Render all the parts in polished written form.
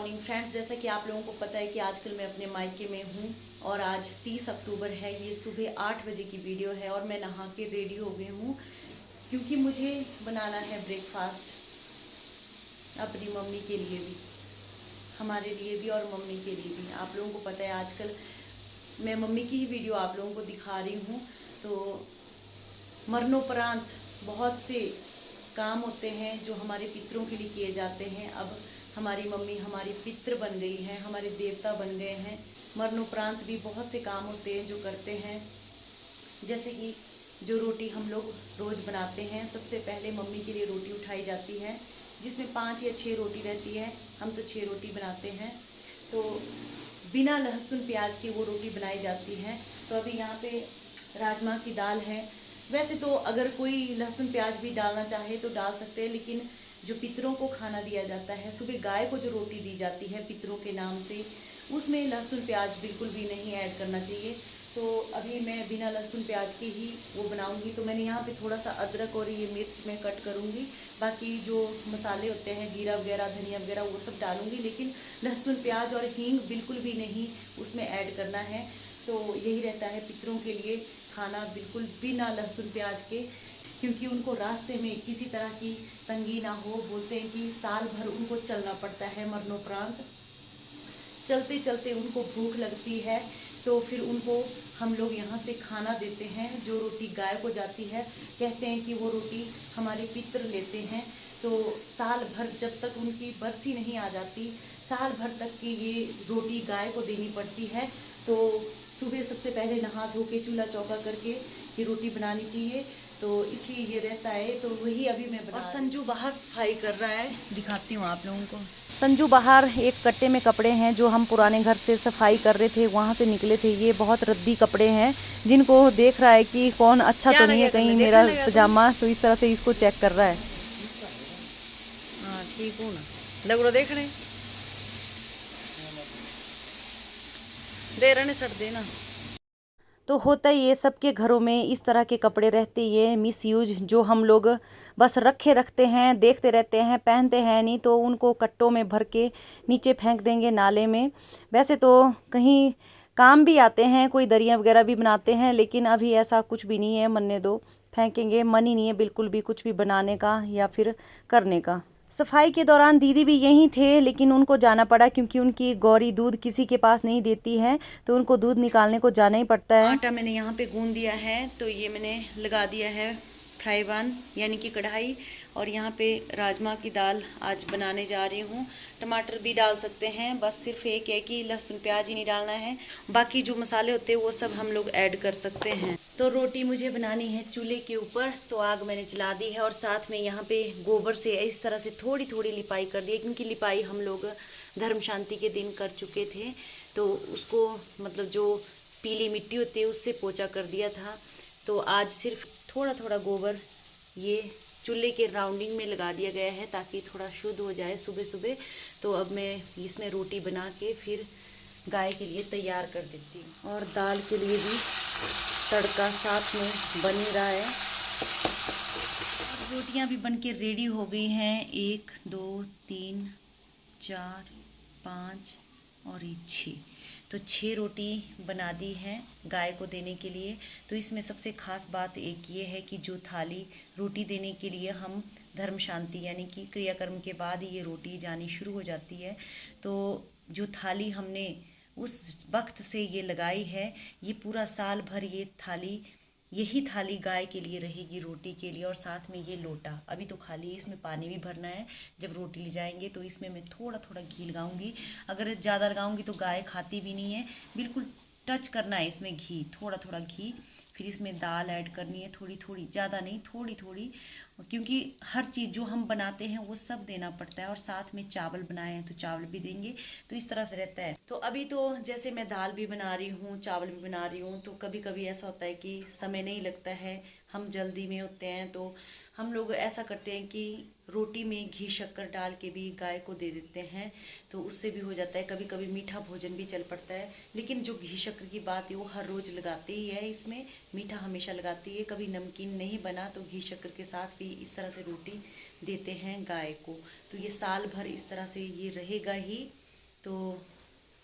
Morning friends. जैसा कि आप लोगों को पता है कि आजकल मैं अपने मायके में हूँ और आज 30 अक्टूबर है। ये सुबह 8 बजे की वीडियो है और मैं नहा के रेडी हो गई हूँ क्योंकि मुझे बनाना है ब्रेकफास्ट अपनी मम्मी के लिए भी, हमारे लिए भी और मम्मी के लिए भी। आप लोगों को पता है आजकल मैं मम्मी की ही वीडियो आप लोगों को दिखा रही हूँ। तो मरणोपरांत बहुत से काम होते हैं जो हमारे पितरों के लिए किए जाते हैं। अब हमारी मम्मी हमारी पितृ बन गई है, हमारे देवता बन गए हैं। मरणोपरांत भी बहुत से काम होते हैं जो करते हैं, जैसे कि जो रोटी हम लोग रोज़ बनाते हैं। सबसे पहले मम्मी के लिए रोटी उठाई जाती है जिसमें 5 या 6 रोटी रहती है। हम तो 6 रोटी बनाते हैं। तो बिना लहसुन प्याज की वो रोटी बनाई जाती है। तो अभी यहाँ पे राजमा की दाल है। वैसे तो अगर कोई लहसुन प्याज भी डालना चाहे तो डाल सकते हैं, लेकिन जो पितरों को खाना दिया जाता है, सुबह गाय को जो रोटी दी जाती है पितरों के नाम से, उसमें लहसुन प्याज बिल्कुल भी नहीं ऐड करना चाहिए। तो अभी मैं बिना लहसुन प्याज के ही वो बनाऊंगी। तो मैंने यहाँ पे थोड़ा सा अदरक और ये मिर्च मैं कट करूँगी। बाकी जो मसाले होते हैं, जीरा वगैरह, धनिया वगैरह, वो सब डालूंगी, लेकिन लहसुन प्याज और हींग बिल्कुल भी नहीं उसमें ऐड करना है। तो यही रहता है पितरों के लिए खाना बिल्कुल बिना लहसुन प्याज के, क्योंकि उनको रास्ते में किसी तरह की तंगी ना हो। बोलते हैं कि साल भर उनको चलना पड़ता है मरणोपरांत। चलते चलते उनको भूख लगती है तो फिर उनको हम लोग यहाँ से खाना देते हैं। जो रोटी गाय को जाती है, कहते हैं कि वो रोटी हमारे पितर लेते हैं। तो साल भर जब तक उनकी बरसी नहीं आ जाती, साल भर तक की ये रोटी गाय को देनी पड़ती है। तो सुबह सबसे पहले नहा धो के चूल्हा चौका करके ये रोटी बनानी चाहिए। तो इसलिए ये रहता है। तो वही अभी मैं बना। और संजू बाहर सफाई कर रहा है, दिखाती हूँ आप लोगों को। संजू बाहर एक कट्टे में कपड़े हैं जो हम पुराने घर से सफाई कर रहे थे, वहाँ से निकले थे। ये बहुत रद्दी कपड़े हैं जिनको देख रहा है कि कौन अच्छा तो नहीं है कहीं मेरा पजामा, तो इस तरह से इसको चेक कर रहा है। हाँ ठीक हूँ ना, लग रहा देख रहे दे रहे सट देना। तो होता ही ये सबके घरों में इस तरह के कपड़े रहते, ये मिस यूज जो हम लोग बस रखे रखते हैं, देखते रहते हैं, पहनते हैं नहीं। तो उनको कट्टों में भर के नीचे फेंक देंगे नाले में। वैसे तो कहीं काम भी आते हैं, कोई दरिया वगैरह भी बनाते हैं, लेकिन अभी ऐसा कुछ भी नहीं है, मरने दो, फेंकेंगे। मन ही नहीं है बिल्कुल भी कुछ भी बनाने का या फिर करने का। सफाई के दौरान दीदी भी यहीं थे, लेकिन उनको जाना पड़ा क्योंकि उनकी गौरी दूध किसी के पास नहीं देती है, तो उनको दूध निकालने को जाना ही पड़ता है। आटा मैंने यहाँ पे गूंद दिया है, तो ये मैंने लगा दिया है फ्राई पैन यानी कि कढ़ाई। और यहाँ पे राजमा की दाल आज बनाने जा रही हूँ। टमाटर भी डाल सकते हैं, बस सिर्फ एक है कि लहसुन प्याज ही नहीं डालना है। बाकी जो मसाले होते हैं वो सब हम लोग ऐड कर सकते हैं। तो रोटी मुझे बनानी है चूल्हे के ऊपर, तो आग मैंने जला दी है। और साथ में यहाँ पे गोबर से इस तरह से थोड़ी थोड़ी लिपाई कर दी है, क्योंकि लिपाई हम लोग धर्म शांति के दिन कर चुके थे। तो उसको मतलब जो पीली मिट्टी होती है उससे पोछा कर दिया था। तो आज सिर्फ थोड़ा थोड़ा गोबर ये चूल्हे के राउंडिंग में लगा दिया गया है ताकि थोड़ा शुद्ध हो जाए सुबह सुबह। तो अब मैं इसमें रोटी बना के फिर गाय के लिए तैयार कर देती हूँ। और दाल के लिए भी तड़का साथ में बन ही रहा है। रोटियां भी बन के रेडी हो गई हैं। 1 2 3 4 5 और ये 6, तो 6 रोटी बना दी है गाय को देने के लिए। तो इसमें सबसे ख़ास बात एक ये है कि जो थाली रोटी देने के लिए हम धर्म शांति यानी कि क्रियाकर्म के बाद ये रोटी जानी शुरू हो जाती है। तो जो थाली हमने उस वक्त से ये लगाई है, ये पूरा साल भर ये थाली, यही थाली गाय के लिए रहेगी रोटी के लिए। और साथ में ये लोटा अभी तो खाली है, इसमें पानी भी भरना है। जब रोटी ले जाएंगे तो इसमें मैं थोड़ा थोड़ा घी लगाऊंगी। अगर ज़्यादा लगाऊंगी तो गाय खाती भी नहीं है। बिल्कुल टच करना है इसमें घी, थोड़ा थोड़ा घी। फिर इसमें दाल ऐड करनी है, थोड़ी थोड़ी, ज़्यादा नहीं, थोड़ी थोड़ी, क्योंकि हर चीज़ जो हम बनाते हैं वो सब देना पड़ता है। और साथ में चावल बनाए हैं तो चावल भी देंगे। तो इस तरह से रहता है। तो अभी तो जैसे मैं दाल भी बना रही हूँ, चावल भी बना रही हूँ, तो कभी कभी ऐसा होता है कि समय नहीं लगता है, हम जल्दी में होते हैं। तो हम लोग ऐसा करते हैं कि रोटी में घी शक्कर डाल के भी गाय को दे देते हैं, तो उससे भी हो जाता है। कभी कभी मीठा भोजन भी चल पड़ता है, लेकिन जो घी शक्कर की बात है वो हर रोज़ लगाते ही है। इसमें मीठा हमेशा लगाती है। कभी नमकीन नहीं बना तो घी शक्कर के साथ भी इस तरह से रोटी देते हैं गाय को। तो ये साल भर इस तरह से ये रहेगा ही। तो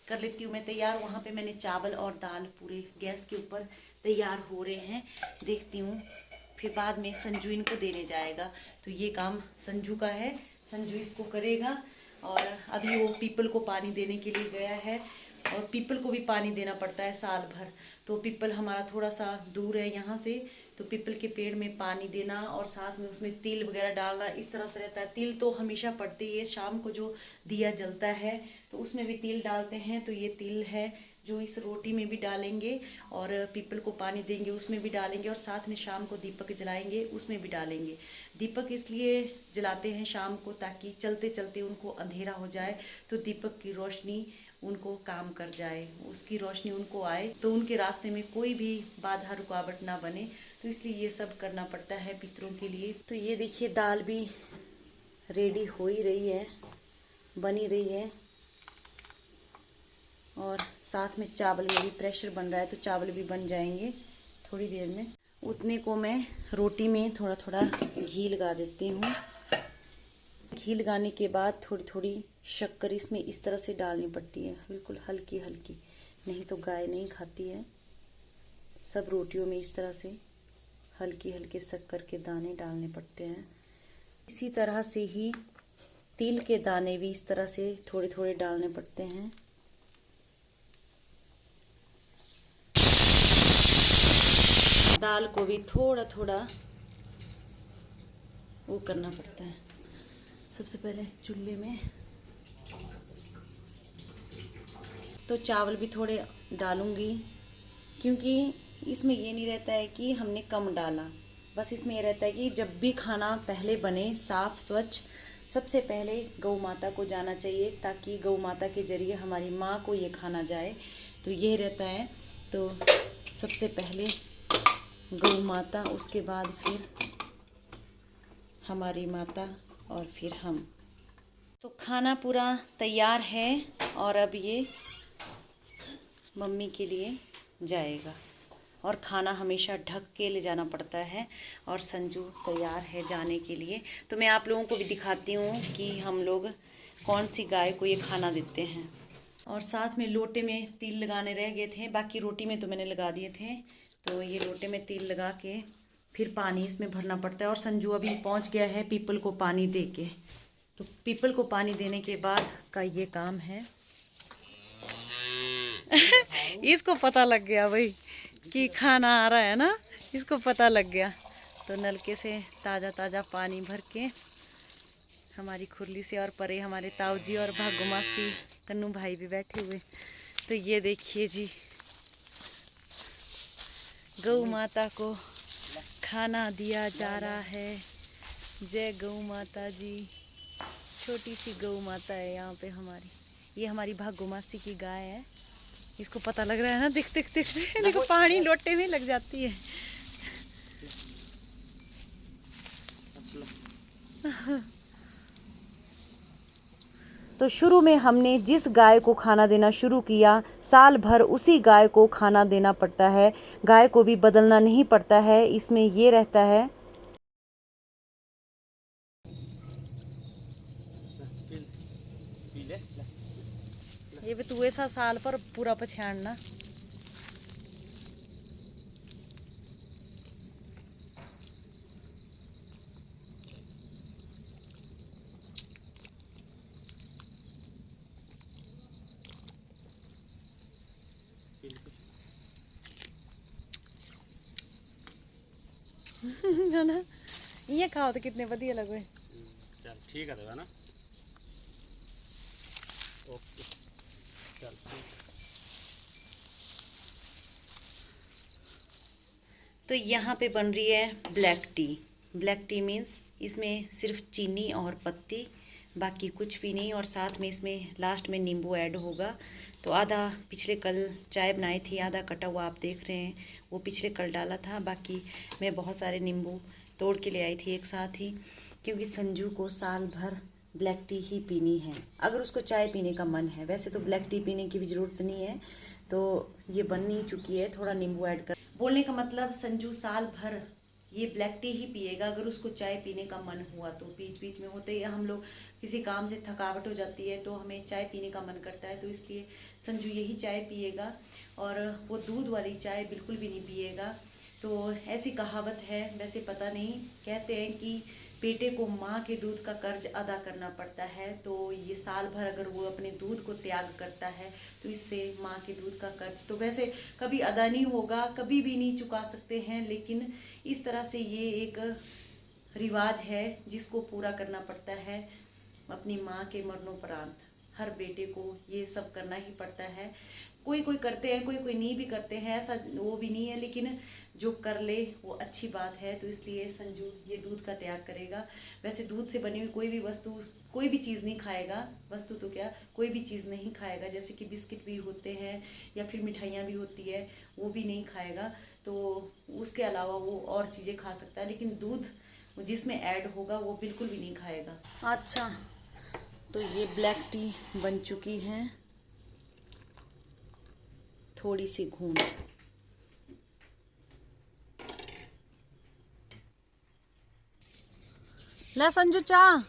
कर लेती हूँ मैं तैयार। वहाँ पे मैंने चावल और दाल पूरे गैस के ऊपर तैयार हो रहे हैं, देखती हूँ। फिर बाद में संजू इनको देने जाएगा, तो ये काम संजू का है, संजू इसको करेगा। और अभी वो पीपल को पानी देने के लिए गया है, और पीपल को भी पानी देना पड़ता है साल भर। तो पीपल हमारा थोड़ा सा दूर है यहाँ से, तो पीपल के पेड़ में पानी देना और साथ में उसमें तिल वगैरह डालना, इस तरह से रहता है। तिल तो हमेशा पड़ते ही है, शाम को जो दिया जलता है तो उसमें भी तिल डालते हैं। तो ये तिल है जो इस रोटी में भी डालेंगे, और पीपल को पानी देंगे उसमें भी डालेंगे, और साथ में शाम को दीपक जलाएंगे उसमें भी डालेंगे। दीपक इसलिए जलाते हैं शाम को ताकि चलते चलते उनको अंधेरा हो जाए, तो दीपक की रोशनी उनको काम कर जाए, उसकी रोशनी उनको आए, तो उनके रास्ते में कोई भी बाधा रुकावट ना बने। तो इसलिए ये सब करना पड़ता है पितरों के लिए। तो ये देखिए दाल भी रेडी हो ही रही है, बनी रही है, और साथ में चावल में भी प्रेशर बन रहा है, तो चावल भी बन जाएंगे थोड़ी देर में। उतने को मैं रोटी में थोड़ा थोड़ा घी लगा देती हूँ। घी लगाने के बाद थोड़ी थोड़ी शक्कर इसमें इस तरह से डालनी पड़ती है, बिल्कुल हल्की हल्की, नहीं तो गाय नहीं खाती है। सब रोटियों में इस तरह से हल्की हल्के शक्कर के दाने डालने पड़ते हैं। इसी तरह से ही तिल के दाने भी इस तरह से थोड़े थोड़े डालने पड़ते हैं। दाल को भी थोड़ा थोड़ा वो करना पड़ता है। सबसे पहले चूल्हे में तो चावल भी थोड़े डालूंगी, क्योंकि इसमें ये नहीं रहता है कि हमने कम डाला, बस इसमें ये रहता है कि जब भी खाना पहले बने साफ़ स्वच्छ, सबसे पहले गौ माता को जाना चाहिए, ताकि गौ माता के जरिए हमारी माँ को ये खाना जाए। तो ये रहता है। तो सबसे पहले गौ माता, उसके बाद फिर हमारी माता, और फिर हम। तो खाना पूरा तैयार है, और अब ये मम्मी के लिए जाएगा। और खाना हमेशा ढक के ले जाना पड़ता है, और संजू तैयार है जाने के लिए। तो मैं आप लोगों को भी दिखाती हूँ कि हम लोग कौन सी गाय को ये खाना देते हैं। और साथ में लोटे में तिल लगाने रह गए थे, बाकी रोटी में तो मैंने लगा दिए थे। तो ये लोटे में तिल लगा के फिर पानी इसमें भरना पड़ता है। और संजू अभी पहुँच गया है पीपल को पानी दे के। तो पीपल को पानी देने के बाद का ये काम है। इसको पता लग गया भाई कि खाना आ रहा है ना, इसको पता लग गया। तो नलके से ताज़ा ताज़ा पानी भर के हमारी खुरली से, और परे हमारे ताऊ जी और भागो मासी कन्नू भाई भी बैठे हुए। तो ये देखिए जी, गौ माता को खाना दिया जा रहा है। जय गौ माता जी। छोटी सी गौ माता है यहाँ पे हमारी। ये हमारी भागो मासी की गाय है। इसको पता लग रहा है ना, दिख दिख दिख देखो पानी लोटे में लग जाती है। तो शुरू में हमने जिस गाय को खाना देना शुरू किया, साल भर उसी गाय को खाना देना पड़ता है। गाय को भी बदलना नहीं पड़ता है, इसमें ये रहता है। ये भी तू ऐसा साल पर पूरा पछाड़ना। है ना, ये खाओ तो कितने बढ़िया लगे। चल ठीक है ना, ओके चल ठीक। तो यहाँ पे बन रही है black T. Black T means इसमें सिर्फ चीनी और पत्ती, बाकी कुछ भी नहीं। और साथ में इसमें लास्ट में नींबू ऐड होगा। तो आधा पिछले कल चाय बनाई थी, आधा कटा हुआ आप देख रहे हैं, वो पिछले कल डाला था। बाकी मैं बहुत सारे नींबू तोड़ के ले आई थी एक साथ ही, क्योंकि संजू को साल भर ब्लैक टी ही पीनी है, अगर उसको चाय पीने का मन है। वैसे तो ब्लैक टी पीने की भी ज़रूरत नहीं है। तो ये बन नहीं चुकी है, थोड़ा नींबू ऐड कर। बोलने का मतलब संजू साल भर ये ब्लैक टी ही पिएगा अगर उसको चाय पीने का मन हुआ तो। बीच बीच में होते ही हम लोग किसी काम से थकावट हो जाती है तो हमें चाय पीने का मन करता है, तो इसलिए संजू यही चाय पिएगा और वो दूध वाली चाय बिल्कुल भी नहीं पिएगा। तो ऐसी कहावत है, वैसे पता नहीं, कहते हैं कि बेटे को माँ के दूध का कर्ज अदा करना पड़ता है, तो ये साल भर अगर वो अपने दूध को त्याग करता है तो इससे माँ के दूध का कर्ज तो वैसे कभी अदा नहीं होगा, कभी भी नहीं चुका सकते हैं, लेकिन इस तरह से ये एक रिवाज है जिसको पूरा करना पड़ता है अपनी माँ के मरणोपरांत। हर बेटे को ये सब करना ही पड़ता है। कोई कोई करते हैं, कोई कोई नहीं भी करते हैं, ऐसा वो भी नहीं है, लेकिन जो कर ले वो अच्छी बात है। तो इसलिए संजू ये दूध का त्याग करेगा। वैसे दूध से बनी हुई कोई भी वस्तु, कोई भी चीज़ नहीं खाएगा, वस्तु तो क्या कोई भी चीज़ नहीं खाएगा, जैसे कि बिस्किट भी होते हैं या फिर मिठाइयाँ भी होती है वो भी नहीं खाएगा। तो उसके अलावा वो और चीज़ें खा सकता है, लेकिन दूध जिसमें ऐड होगा वो बिल्कुल भी नहीं खाएगा। अच्छा, तो ये ब्लैक टी बन चुकी है, थोड़ी सी घूम। ला संजू चाह।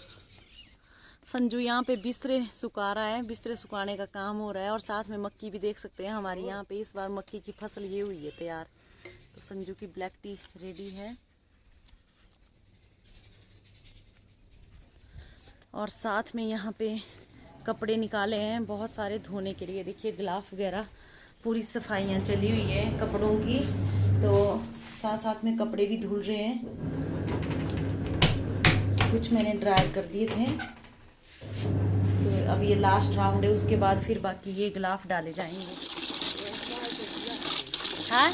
संजू यहाँ पे बिस्तरे सुखा रहा है, बिस्तरे सुखाने का काम हो रहा है और साथ में मक्की भी देख सकते हैं हमारी यहाँ पे इस बार मक्की की फसल ये हुई है तैयार। तो संजू की ब्लैक टी रेडी है और साथ में यहाँ पे कपड़े निकाले हैं बहुत सारे धोने के लिए। देखिए गिलाफ वगैरह पूरी सफाइयाँ चली हुई है कपड़ों की, तो साथ साथ में कपड़े भी धुल रहे हैं। कुछ मैंने ड्राई कर दिए थे, तो अब ये लास्ट राउंड है, उसके बाद फिर बाकी ये गिलाफ डाले जाएंगे। हाँ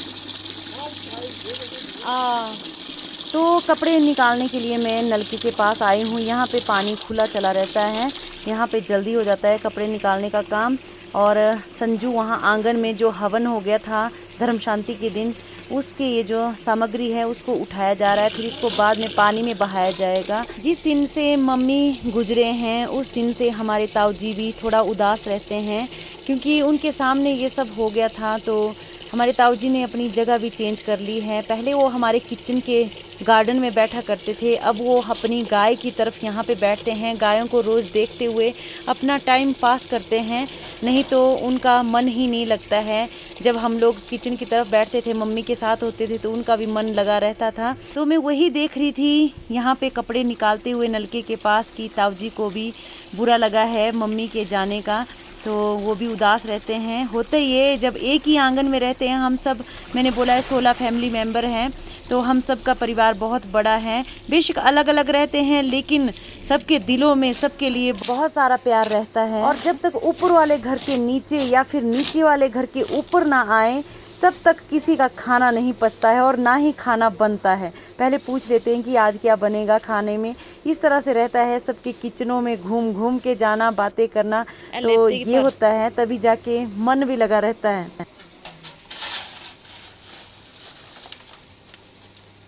तो कपड़े निकालने के लिए मैं नलके के पास आई हूँ। यहाँ पे पानी खुला चला रहता है, यहाँ पे जल्दी हो जाता है कपड़े निकालने का काम। और संजू वहाँ आंगन में जो हवन हो गया था धर्म शांति के दिन, उसके ये जो सामग्री है उसको उठाया जा रहा है, फिर इसको बाद में पानी में बहाया जाएगा। जिस दिन से मम्मी गुजरे हैं उस दिन से हमारे ताऊ जी भी थोड़ा उदास रहते हैं, क्योंकि उनके सामने ये सब हो गया था। तो हमारे ताऊ जी ने अपनी जगह भी चेंज कर ली है। पहले वो हमारे किचन के गार्डन में बैठा करते थे, अब वो अपनी गाय की तरफ यहाँ पे बैठते हैं। गायों को रोज़ देखते हुए अपना टाइम पास करते हैं, नहीं तो उनका मन ही नहीं लगता है। जब हम लोग किचन की तरफ बैठते थे, मम्मी के साथ होते थे, तो उनका भी मन लगा रहता था। तो मैं वही देख रही थी यहाँ पे कपड़े निकालते हुए नलके के पास कि ताऊ जी को भी बुरा लगा है मम्मी के जाने का, तो वो भी उदास रहते हैं। होता ये जब एक ही आंगन में रहते हैं हम सब, मैंने बोला है 16 फैमिली मेम्बर हैं, तो हम सब का परिवार बहुत बड़ा है। बेशक अलग अलग रहते हैं, लेकिन सबके दिलों में सबके लिए बहुत सारा प्यार रहता है। और जब तक ऊपर वाले घर के नीचे या फिर नीचे वाले घर के ऊपर ना आए, तब तक किसी का खाना नहीं पचता है और ना ही खाना बनता है। पहले पूछ लेते हैं कि आज क्या बनेगा खाने में। इस तरह से रहता है सबके किचनों में घूम घूम के जाना, बातें करना, तो ये होता है, तभी जाके मन भी लगा रहता है।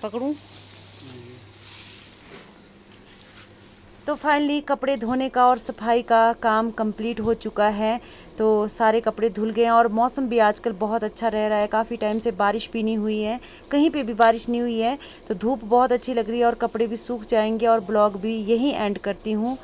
पकड़ूं? तो फाइनली कपड़े धोने का और सफाई का काम कंप्लीट हो चुका है। तो सारे कपड़े धुल गए हैं और मौसम भी आजकल बहुत अच्छा रह रहा है। काफ़ी टाइम से बारिश भी नहीं हुई है, कहीं पे भी बारिश नहीं हुई है, तो धूप बहुत अच्छी लग रही है और कपड़े भी सूख जाएंगे। और ब्लॉग भी यहीं एंड करती हूँ।